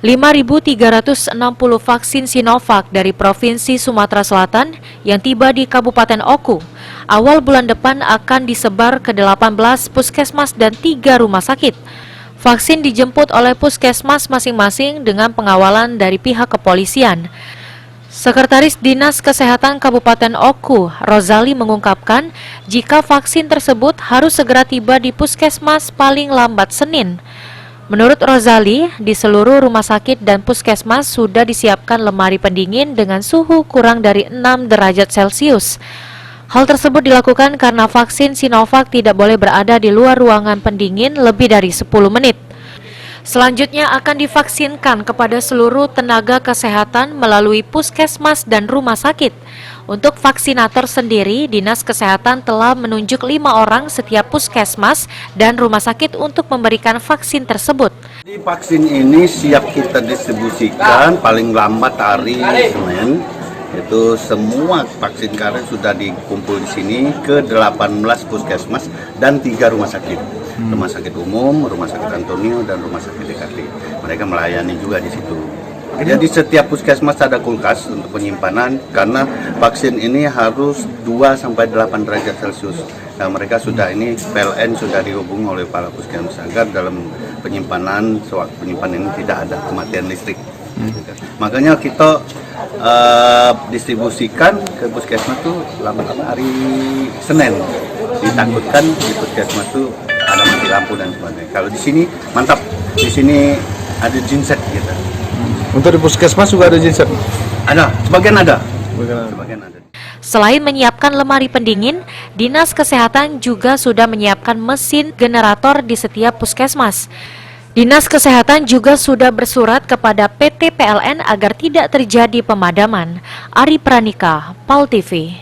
5.360 vaksin Sinovac dari Provinsi Sumatera Selatan yang tiba di Kabupaten Oku awal bulan depan akan disebar ke 18 puskesmas dan 3 rumah sakit. Vaksin dijemput oleh puskesmas masing-masing dengan pengawalan dari pihak kepolisian. Sekretaris Dinas Kesehatan Kabupaten Oku, Rozali, mengungkapkan jika vaksin tersebut harus segera tiba di puskesmas paling lambat Senin. Menurut Rozali, di seluruh rumah sakit dan puskesmas sudah disiapkan lemari pendingin dengan suhu kurang dari 6 derajat Celcius. Hal tersebut dilakukan karena vaksin Sinovac tidak boleh berada di luar ruangan pendingin lebih dari 10 menit. Selanjutnya akan divaksinkan kepada seluruh tenaga kesehatan melalui puskesmas dan rumah sakit. Untuk vaksinator sendiri, Dinas Kesehatan telah menunjuk 5 orang setiap puskesmas dan rumah sakit untuk memberikan vaksin tersebut. Di vaksin ini siap kita distribusikan paling lambat hari Senin. Itu semua vaksin karet sudah dikumpul di sini ke 18 puskesmas dan 3 rumah sakit. Rumah sakit umum, rumah sakit Antonio, dan rumah sakit DKT. Mereka melayani juga di situ. Jadi setiap puskesmas ada kulkas untuk penyimpanan karena vaksin ini harus 2-8 derajat Celcius. Nah, mereka sudah ini PLN sudah dihubungi oleh para puskesmas agar dalam penyimpanan sewaktu penyimpanan ini tidak ada kematian listrik. Makanya kita distribusikan ke puskesmas itu lama-lama hari Senin. Ditakutkan di puskesmas itu ada mati lampu dan sebagainya. Kalau di sini mantap, di sini ada genset gitu. Untuk di puskesmas juga ada genset? Ada, sebagian ada. Selain menyiapkan lemari pendingin, Dinas Kesehatan juga sudah menyiapkan mesin generator di setiap puskesmas. Dinas Kesehatan juga sudah bersurat kepada PT PLN agar tidak terjadi pemadaman. Ari Pranika, PAL TV.